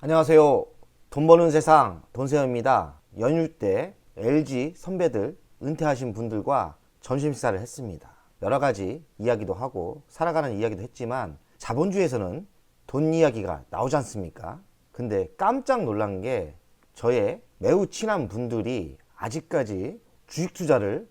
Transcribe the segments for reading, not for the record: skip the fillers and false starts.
안녕하세요. 돈 버는 세상 돈세영입니다. 연휴 때 LG 선배들 은퇴하신 분들과 점심 식사를 했습니다. 여러 가지 이야기도 하고 살아가는 이야기도 했지만 자본주의에서는 돈 이야기가 나오지 않습니까? 근데 깜짝 놀란 게 저의 매우 친한 분들이 아직까지 주식 투자를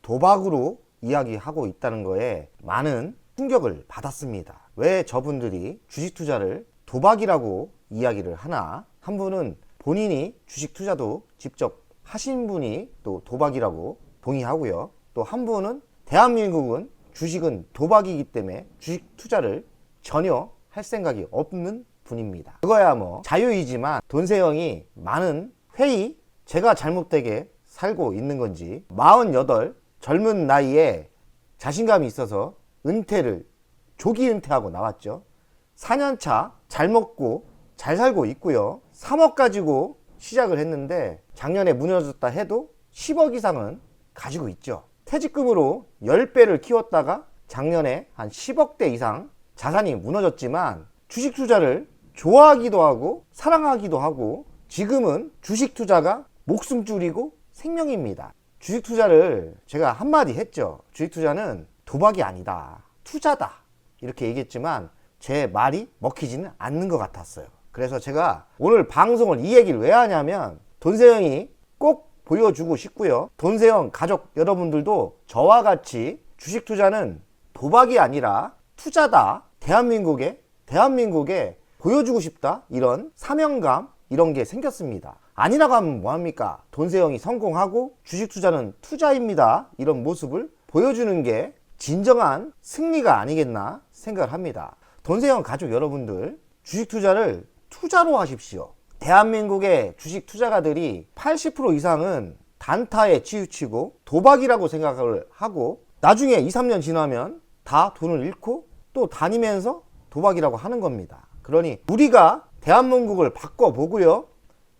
도박으로 이야기하고 있다는 거에 많은 충격을 받았습니다. 왜 저분들이 주식 투자를 도박이라고 이야기를 하나? 한 분은 본인이 주식 투자도 직접 하신 분이 또 도박이라고 동의하고요. 또 한 분은 대한민국은 주식은 도박이기 때문에 주식 투자를 전혀 할 생각이 없는 분입니다. 그거야 뭐 자유이지만 돈세영이 많은 회의, 제가 잘못되게 살고 있는 건지 48 젊은 나이에 자신감이 있어서 은퇴를 조기 은퇴하고 나왔죠. 4년차 잘 먹고 잘 살고 있고요. 3억 가지고 시작을 했는데 작년에 무너졌다 해도 10억 이상은 가지고 있죠. 퇴직금으로 10배를 키웠다가 작년에 한 10억대 이상 자산이 무너졌지만 주식 투자를 좋아하기도 하고 사랑하기도 하고 지금은 주식 투자가 목숨줄이고 생명입니다. 주식 투자를 제가 한마디 했죠. 주식 투자는 도박이 아니다. 투자다. 이렇게 얘기했지만 제 말이 먹히지는 않는 것 같았어요. 그래서 제가 오늘 방송을 이 얘기를 왜 하냐면 돈세영이 꼭 보여주고 싶고요. 돈세영 가족 여러분들도 저와 같이 주식 투자는 도박이 아니라 투자다. 대한민국에 보여주고 싶다. 이런 사명감 이런 게 생겼습니다. 아니라고 하면 뭐합니까? 돈세영이 성공하고 주식 투자는 투자입니다. 이런 모습을 보여주는 게 진정한 승리가 아니겠나 생각을 합니다. 돈세영 가족 여러분들 주식 투자를 투자로 하십시오. 대한민국의 주식 투자가들이 80% 이상은 단타에 치우치고 도박이라고 생각을 하고 나중에 2, 3년 지나면 다 돈을 잃고 또 다니면서 도박이라고 하는 겁니다. 그러니 우리가 대한민국을 바꿔보고요.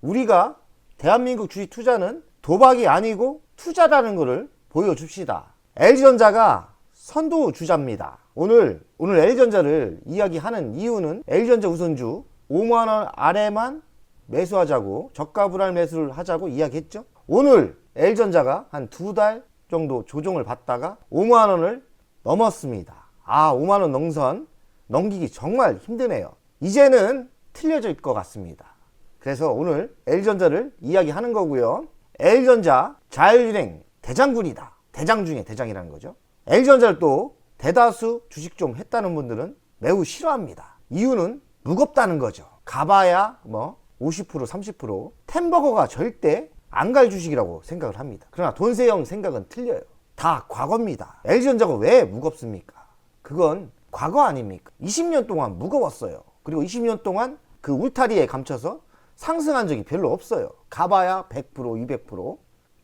우리가 대한민국 주식 투자는 도박이 아니고 투자라는 것을 보여줍시다. LG전자가 선두주자입니다. 오늘 LG전자를 이야기하는 이유는 LG전자 우선주 5만원 아래만 매수하자고 저가 불안 매수를 하자고 이야기했죠. 오늘 LG전자가 한 2달 정도 조정을 받다가 5만원을 넘었습니다. 5만원 농선 넘기기 정말 힘드네요. 이제는 틀려질 것 같습니다. 그래서 오늘 LG전자를 이야기하는 거고요. LG전자 자율주행 대장군이다. 대장 중에 대장이라는 거죠. LG전자를 또 대다수 주식 좀 했다는 분들은 매우 싫어합니다. 이유는 무겁다는 거죠. 가봐야 뭐 50% 30% 템버거가 절대 안 갈 주식이라고 생각을 합니다. 그러나 돈세영 생각은 틀려요. 다 과거입니다. LG전자가 왜 무겁습니까? 그건 과거 아닙니까? 20년 동안 무거웠어요. 그리고 20년 동안 그 울타리에 감춰서 상승한 적이 별로 없어요. 가봐야 100% 200%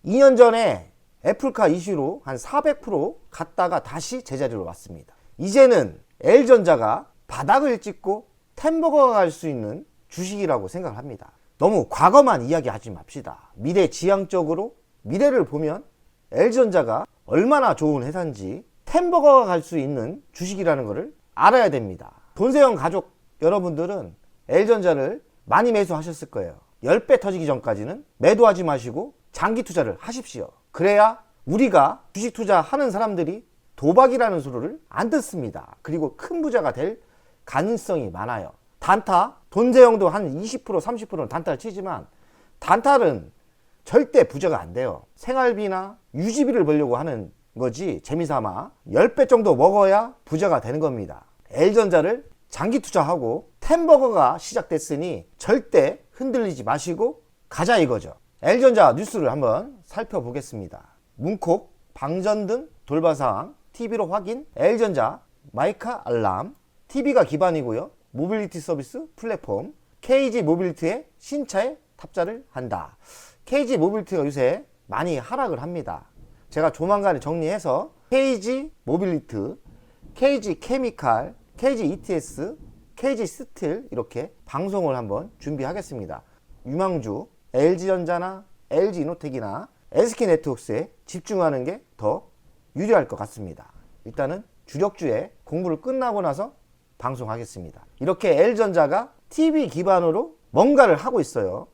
2년 전에 애플카 이슈로 한 400% 갔다가 다시 제자리로 왔습니다. 이제는 LG전자가 바닥을 찍고 템버거가 갈 수 있는 주식이라고 생각을 합니다. 너무 과거만 이야기하지 맙시다. 미래지향적으로 미래를 보면 LG전자가 얼마나 좋은 회사인지 템버거가 갈 수 있는 주식이라는 것을 알아야 됩니다. 돈세영 가족 여러분들은 LG전자를 많이 매수하셨을 거예요. 10배 터지기 전까지는 매도하지 마시고 장기 투자를 하십시오. 그래야 우리가 주식 투자하는 사람들이 도박이라는 소리를 안 듣습니다. 그리고 큰 부자가 될 가능성이 많아요. 단타, 돈세영도 한 20% 30%는 단타를 치지만 단타는 절대 부자가 안 돼요. 생활비나 유지비를 벌려고 하는 거지 재미삼아 10배 정도 먹어야 부자가 되는 겁니다. LG전자를 장기 투자하고 템버거가 시작됐으니 절대 흔들리지 마시고 가자 이거죠. LG전자 뉴스를 한번 살펴보겠습니다. 문콕, 방전 등 돌발사항 TV로 확인. LG전자 마이카 알람 TV가 기반이고요. 모빌리티 서비스 플랫폼 KG 모빌리티의 신차에 탑재를 한다. KG 모빌리티가 요새 많이 하락을 합니다. 제가 조만간에 정리해서 KG 모빌리티, KG 케미칼, KG ETS, KG 스틸 이렇게 방송을 한번 준비하겠습니다. 유망주 LG전자나 LG이노텍이나 SK네트워크스에 집중하는 게 더 유리할 것 같습니다. 일단은 주력주에 공부를 끝나고 나서 방송하겠습니다. 이렇게 LG전자가 TV 기반으로 뭔가를 하고 있어요.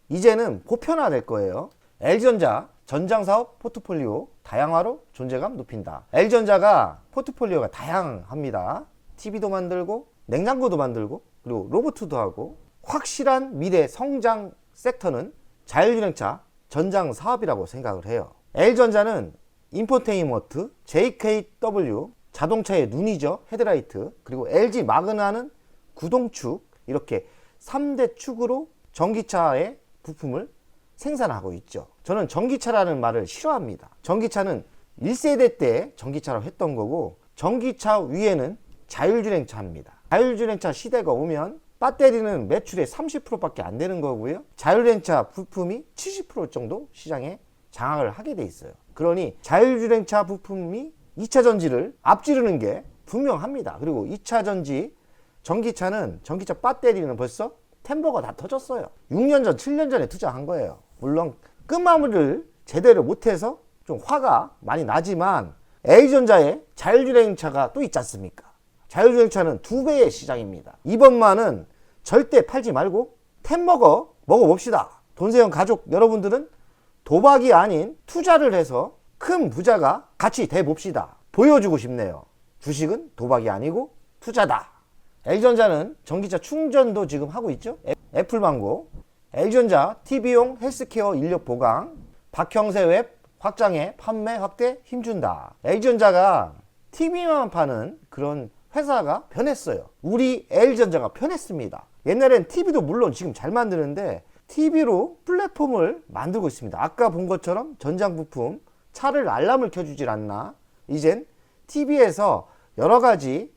이제는 보편화될 거예요. LG전자 전장사업 포트폴리오 다양화로 존재감 높인다. LG전자가 포트폴리오가 다양합니다. TV도 만들고 냉장고도 만들고 그리고 로봇도 하고, 확실한 미래 성장 섹터는 자율주행차 전장 사업이라고 생각을 해요. LG전자는 인포테인먼트, JKW 자동차의 눈이죠. 헤드라이트, 그리고 LG 마그나는 구동축, 이렇게 3대 축으로 전기차의 부품을 생산하고 있죠. 저는 전기차라는 말을 싫어합니다. 전기차는 1세대 때 전기차라고 했던 거고, 전기차 위에는 자율주행차입니다. 자율주행차 시대가 오면 배터리는 매출의 30%밖에 안 되는 거고요. 자율주행차 부품이 70% 정도 시장에 장악을 하게 돼 있어요. 그러니 자율주행차 부품이 2차 전지를 앞지르는 게 분명합니다. 그리고 2차 전지 전기차는, 전기차 배터리는 벌써 템버가 다 터졌어요. 6년 전, 7년 전에 투자한 거예요. 물론 끝마무리를 제대로 못해서 좀 화가 많이 나지만, LG전자에 자율주행차가 또 있지 않습니까? 자율주행차는 2배의 시장입니다. 이번만은 절대 팔지 말고 템버거 먹어봅시다. 돈세영 가족 여러분들은 도박이 아닌 투자를 해서 큰 부자가 같이 돼봅시다. 보여주고 싶네요. 주식은 도박이 아니고 투자다. LG전자는 전기차 충전도 지금 하고 있죠. 애플망고, LG전자 TV용 헬스케어 인력 보강, 박형세 웹 확장해 판매 확대 힘준다. LG전자가 TV만 파는 그런 회사가 변했어요. 우리 LG전자가 변했습니다. 옛날엔 TV도 물론 지금 잘 만드는데 TV로 플랫폼을 만들고 있습니다. 아까 본 것처럼 전장 부품, 차를 알람을 켜주질 않나. 이젠 TV에서 여러 가지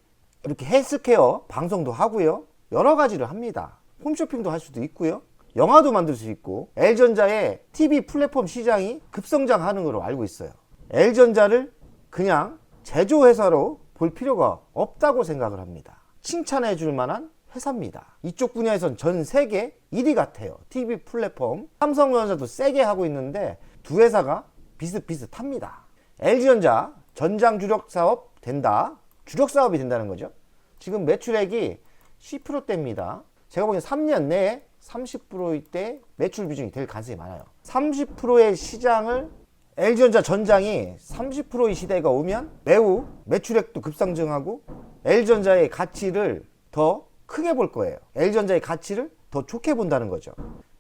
이렇게 헬스케어 방송도 하고요. 여러 가지를 합니다. 홈쇼핑도 할 수도 있고요. 영화도 만들 수 있고, LG전자의 TV 플랫폼 시장이 급성장하는 걸로 알고 있어요. LG전자를 그냥 제조회사로 볼 필요가 없다고 생각을 합니다. 칭찬해 줄 만한 회사입니다. 이쪽 분야에선 전 세계 1위 같아요. TV 플랫폼. 삼성전자도 세게 하고 있는데 두 회사가 비슷비슷합니다. LG전자 전장 주력 사업 된다. 주력 사업이 된다는 거죠. 지금 매출액이 10%대입니다. 제가 보기엔 3년 내에 30%대 매출 비중이 될 가능성이 많아요. 30%의 시장을, LG전자 전장이 30%의 시대가 오면 매우 매출액도 급상승하고 LG전자의 가치를 더 크게 볼 거예요. LG전자의 가치를 더 좋게 본다는 거죠.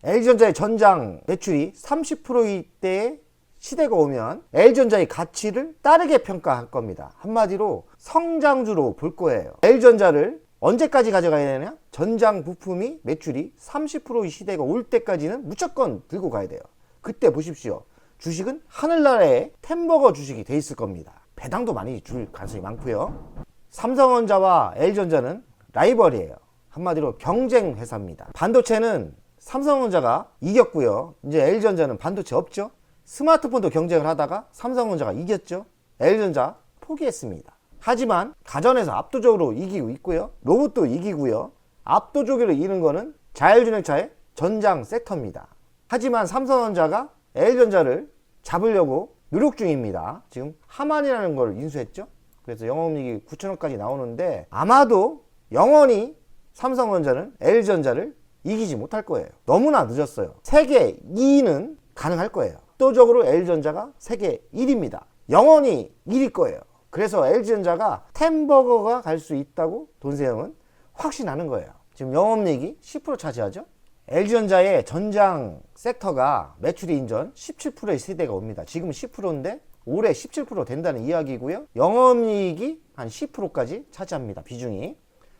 LG전자의 전장 매출이 30%의 때의 시대가 오면 LG전자의 가치를 따르게 평가할 겁니다. 한마디로 성장주로 볼 거예요. LG전자를 언제까지 가져가야 되냐? 전장 부품이 매출이 30%의 시대가 올 때까지는 무조건 들고 가야 돼요. 그때 보십시오. 주식은 하늘나라의 템버거 주식이 돼 있을 겁니다. 배당도 많이 줄 가능성이 많고요. 삼성전자와 LG전자는 라이벌이에요. 한마디로 경쟁 회사입니다. 반도체는 삼성전자가 이겼고요. 이제 LG전자는 반도체 없죠. 스마트폰도 경쟁을 하다가 삼성전자가 이겼죠. LG전자 포기했습니다. 하지만 가전에서 압도적으로 이기고 있고요. 로봇도 이기고요. 압도적으로 이기는 거는 자율주행차의 전장 섹터입니다. 하지만 삼성전자가 LG전자를 잡으려고 노력 중입니다. 지금 하만이라는 걸 인수했죠. 그래서 영업이익이 9천억까지 나오는데 아마도 영원히 삼성전자는 LG전자를 이기지 못할 거예요. 너무나 늦었어요. 세계 2위는 가능할 거예요. 압도적으로 LG전자가 세계 1위입니다. 영원히 1위일 거예요. 그래서 LG전자가 템버거가 갈 수 있다고 돈세영은 확신하는 거예요. 지금 영업이익이 10% 차지하죠. LG전자의 전장 섹터가 매출이 인전 17%의 세대가 옵니다. 지금 10%인데 올해 17% 된다는 이야기고요. 영업이익이 한 10%까지 차지합니다. 비중이.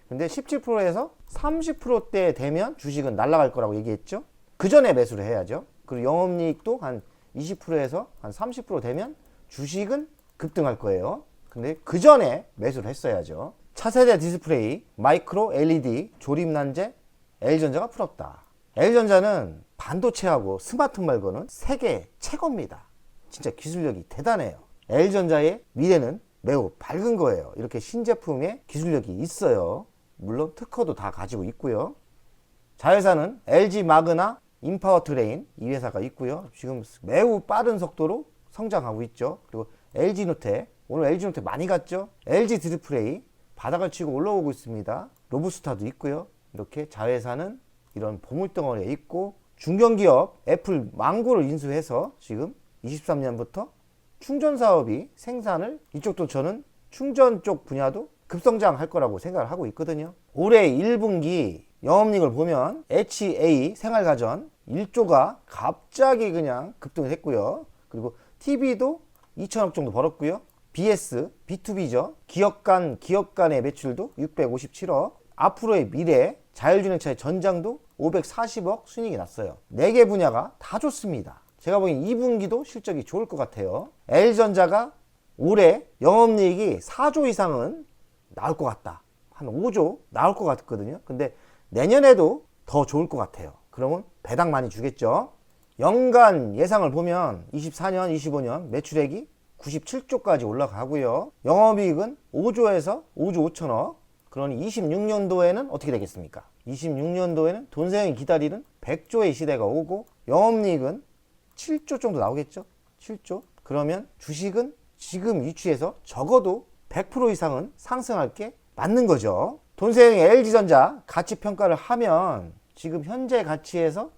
근데 17%에서 30%대 되면 주식은 날아갈 거라고 얘기했죠. 그 전에 매수를 해야죠. 그리고 영업이익도 한 20%에서 한 30% 되면 주식은 급등할 거예요. 근데 그 전에 매수를 했어야죠. 차세대 디스플레이, 마이크로 LED, 조립 난제, LG전자가 풀었다. LG전자는 반도체하고 스마트 말고는 세계 최고입니다. 진짜 기술력이 대단해요. LG전자의 미래는 매우 밝은 거예요. 이렇게 신제품에 기술력이 있어요. 물론 특허도 다 가지고 있고요. 자회사는 LG 마그나, 인파워트레인 이 회사가 있고요. 지금 매우 빠른 속도로 성장하고 있죠. 그리고 LG노텍, 오늘 LG노텍 많이 갔죠. LG 디스플레이 바닥을 치고 올라오고 있습니다. 로브스타도 있고요. 이렇게 자회사는 이런 보물덩어리에 있고, 중견기업 애플 망고를 인수해서 지금 23년부터 충전 사업이 생산을, 이쪽도 저는 충전 쪽 분야도 급성장할 거라고 생각을 하고 있거든요. 올해 1분기 영업이익을 보면 HA 생활가전 1조가 갑자기 그냥 급등을 했고요. 그리고 TV도 2천억 정도 벌었고요. BS, B2B죠. 기업 간의 매출도 657억. 앞으로의 미래, 자율주행차의 전장도 540억 순이익이 났어요. 4개 분야가 다 좋습니다. 제가 보기엔 2분기도 실적이 좋을 것 같아요. L전자가 올해 영업이익이 4조 이상은 나올 것 같다. 한 5조 나올 것 같거든요. 근데 내년에도 더 좋을 것 같아요. 그러면 배당 많이 주겠죠. 연간 예상을 보면 24년, 25년 매출액이 97조까지 올라가고요. 영업이익은 5조에서 5조 5천억. 그러니 26년도에는 어떻게 되겠습니까? 26년도에는 돈세영이 기다리는 100조의 시대가 오고, 영업이익은 7조 정도 나오겠죠? 7조. 그러면 주식은 지금 위치에서 적어도 100% 이상은 상승할 게 맞는 거죠. 돈세영이 LG전자 가치 평가를 하면 지금 현재 가치에서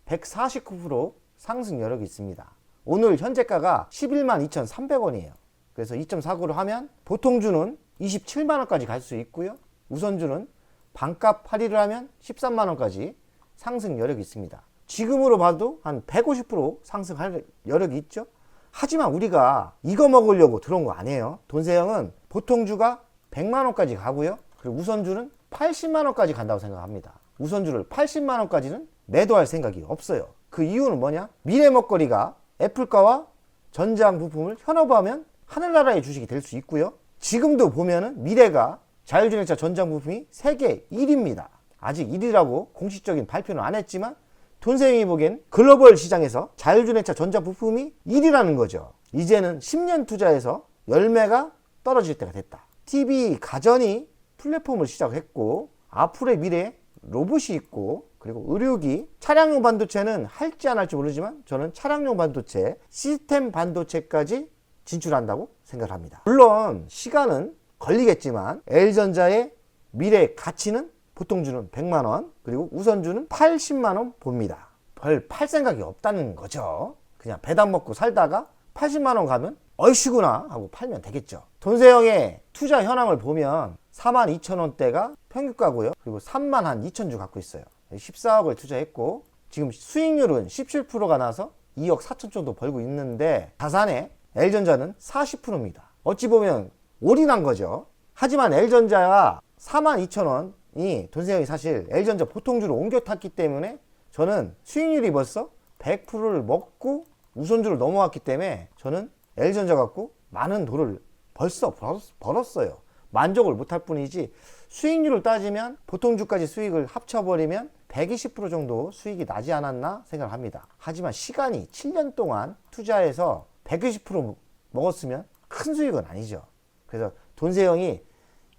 149% 상승 여력이 있습니다. 오늘 현재가가 11만 2,300원이에요. 그래서 2.49를 하면 보통주는 27만원까지 갈 수 있고요. 우선주는 반값 할인을 하면 13만원까지 상승 여력이 있습니다. 지금으로 봐도 한 150% 상승할 여력이 있죠. 하지만 우리가 이거 먹으려고 들어온 거 아니에요. 돈세영은 보통주가 100만원까지 가고요. 그리고 우선주는 80만원까지 간다고 생각합니다. 우선주를 80만원까지는 매도할 생각이 없어요. 그 이유는 뭐냐? 미래 먹거리가 애플가와 전장 부품을 현업화하면 하늘나라의 주식이 될 수 있고요. 지금도 보면은 미래가 자율주행차 전장 부품이 세계 1위입니다. 아직 1위라고 공식적인 발표는 안 했지만 돈세영이 보기엔 글로벌 시장에서 자율주행차 전장 부품이 1위라는 거죠. 이제는 10년 투자해서 열매가 떨어질 때가 됐다. TV 가전이 플랫폼을 시작했고, 앞으로의 미래에 로봇이 있고, 그리고 의료기, 차량용 반도체는 할지 안 할지 모르지만 저는 차량용 반도체, 시스템 반도체까지 진출한다고 생각을 합니다. 물론 시간은 걸리겠지만 L전자의 미래 가치는 보통주는 100만원, 그리고 우선주는 80만원 봅니다. 벌 팔 생각이 없다는 거죠. 그냥 배당 먹고 살다가 80만원 가면 얼씨구나 하고 팔면 되겠죠. 돈세영의 투자 현황을 보면 42,000원대가 평균가고요. 그리고 3만 한 2천주 갖고 있어요. 14억을 투자했고, 지금 수익률은 17%가 나서 2억 4천 정도 벌고 있는데, 자산의 L전자는 40%입니다. 어찌 보면 올인한 거죠. 하지만 L전자가 42,000원이 돈세영이 사실 L전자 보통주로 옮겨 탔기 때문에 저는 수익률이 벌써 100%를 먹고 우선주를 넘어왔기 때문에 저는 L전자 갖고 많은 돈을 벌써 벌었어요. 만족을 못할 뿐이지 수익률을 따지면 보통주까지 수익을 합쳐버리면 120% 정도 수익이 나지 않았나 생각을 합니다. 하지만 시간이 7년 동안 투자해서 120% 먹었으면 큰 수익은 아니죠. 그래서 돈세영이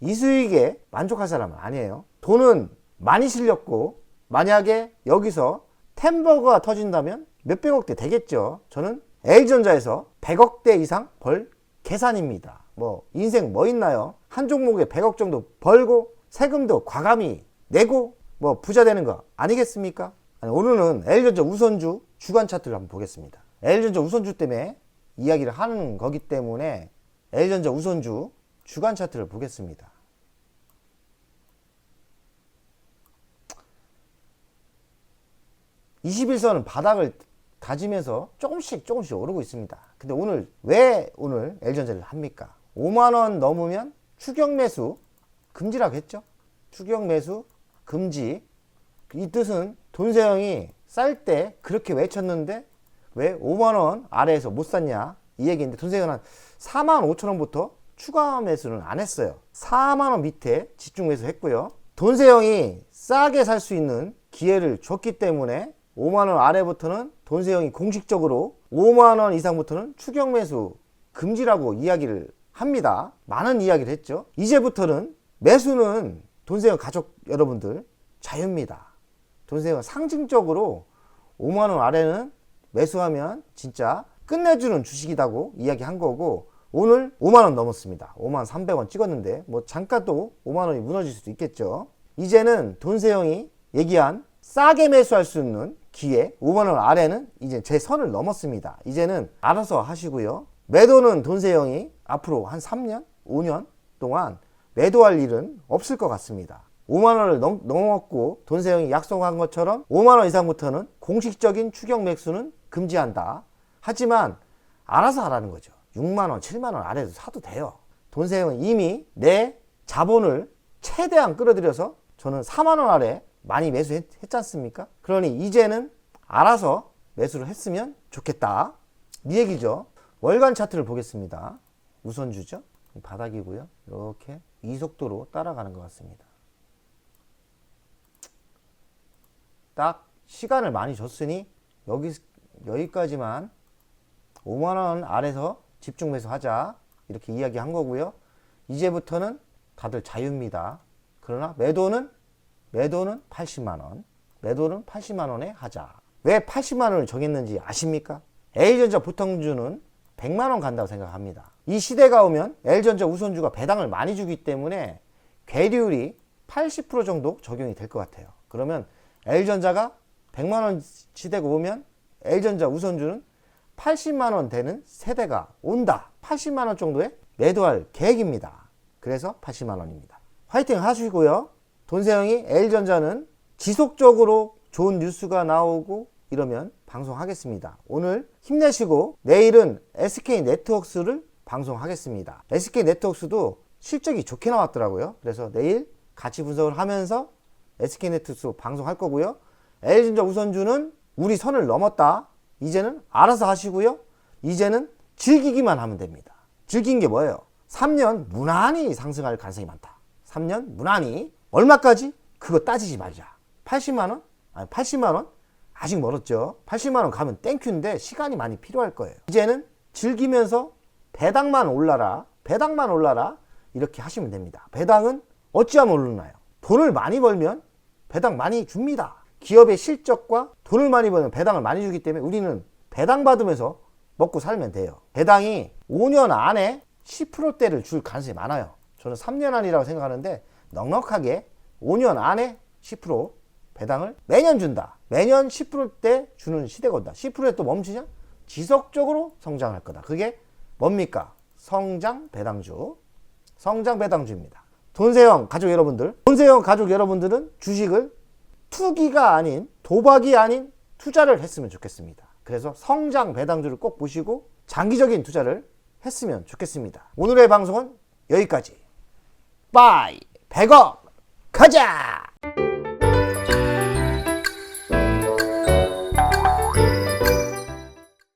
이 수익에 만족할 사람은 아니에요. 돈은 많이 실렸고, 만약에 여기서 템버거가 터진다면 몇백억대 되겠죠. 저는 L전자에서 100억대 이상 벌 계산입니다. 뭐 인생 뭐 있나요? 한 종목에 100억 정도 벌고 세금도 과감히 내고 뭐 부자 되는 거 아니겠습니까? 아니, 오늘은 L전자 우선주 주간 차트를 한번 보겠습니다. L전자 우선주 때문에 이야기를 하는 거기 때문에 L전자 우선주 주간 차트를 보겠습니다. (21선은) 바닥을 다지면서 조금씩 오르고 있습니다. 근데 왜 오늘 L전자를 합니까? 5만원 넘으면 추격 매수 금지라고 했죠. 추격 매수 금지. 이 뜻은 돈세영이 쌀 때 그렇게 외쳤는데 왜 5만원 아래에서 못 샀냐 이 얘기인데, 돈세영은 한 4만 5천원부터 추가 매수는 안 했어요. 4만원 밑에 집중 매수 했고요. 돈세영이 싸게 살 수 있는 기회를 줬기 때문에 5만원 아래부터는 돈세영이 공식적으로 5만원 이상부터는 추격 매수 금지라고 이야기를 합니다. 많은 이야기를 했죠. 이제부터는 매수는 돈세영 가족 여러분들 자유입니다. 돈세영은 상징적으로 5만원 아래는 매수하면 진짜 끝내주는 주식이라고 이야기한 거고, 오늘 5만원 넘었습니다. 5만 300원 찍었는데 뭐 잠깐 또 5만원이 무너질 수도 있겠죠. 이제는 돈세영이 얘기한 싸게 매수할 수 있는 기회 5만원 아래는 이제 제 선을 넘었습니다. 이제는 알아서 하시고요. 매도는 돈세형이 앞으로 한 3년 5년 동안 매도할 일은 없을 것 같습니다. 5만원을 넘었고 돈세형이 약속한 것처럼 5만원 이상부터는 공식적인 추격 매수는 금지한다. 하지만 알아서 하라는 거죠. 6만원 7만원 아래도 사도 돼요. 돈세형은 이미 내 자본을 최대한 끌어들여서 저는 4만원 아래 많이 매수했지 않습니까? 그러니 이제는 알아서 매수를 했으면 좋겠다 이 얘기죠. 월간 차트를 보겠습니다. 우선주죠. 바닥이고요. 이렇게 이 속도로 따라가는 것 같습니다. 딱 시간을 많이 줬으니 여기까지만 5만원 아래서 집중 매수하자 이렇게 이야기한 거고요. 이제부터는 다들 자유입니다. 그러나 매도는 80만원, 매도는 80만원에 하자. 왜 80만원을 정했는지 아십니까? A전자 보통주는 100만원 간다고 생각합니다. 이 시대가 오면 L전자 우선주가 배당을 많이 주기 때문에 괴리율이 80% 정도 적용이 될 것 같아요. 그러면 L전자가 100만원 시대가 오면 L전자 우선주는 80만원 되는 세대가 온다. 80만원 정도에 매도할 계획입니다. 그래서 80만원입니다. 화이팅 하시고요. 돈세형이 L전자는 지속적으로 좋은 뉴스가 나오고 이러면 방송하겠습니다. 오늘 힘내시고 내일은 SK네트워크스를 방송하겠습니다. SK네트워크스도 실적이 좋게 나왔더라고요. 그래서 내일 같이 분석을 하면서 SK네트워크스 방송할 거고요. L전자 우선주는 우리 선을 넘었다. 이제는 알아서 하시고요. 이제는 즐기기만 하면 됩니다. 즐긴 게 뭐예요? 3년 무난히 상승할 가능성이 많다. 3년 무난히 얼마까지? 그거 따지지 말자. 80만원? 아니 80만원? 아직 멀었죠. 80만원 가면 땡큐인데 시간이 많이 필요할 거예요. 이제는 즐기면서 배당만 올라라. 배당만 올라라. 이렇게 하시면 됩니다. 배당은 어찌하면 오르나요? 돈을 많이 벌면 배당 많이 줍니다. 기업의 실적과 돈을 많이 벌면 배당을 많이 주기 때문에 우리는 배당 받으면서 먹고 살면 돼요. 배당이 5년 안에 10%대를 줄 가능성이 많아요. 저는 3년 안이라고 생각하는데 넉넉하게 5년 안에 10% 배당을 매년 준다. 매년 10%대 주는 시대가 온다. 10%에 또 멈추냐? 지속적으로 성장할 거다. 그게 뭡니까? 성장 배당주. 성장 배당주입니다. 돈세형 가족 여러분들, 돈세형 가족 여러분들은 주식을 투기가 아닌 도박이 아닌 투자를 했으면 좋겠습니다. 그래서 성장 배당주를 꼭 보시고 장기적인 투자를 했으면 좋겠습니다. 오늘의 방송은 여기까지. 빠이 100억 가자.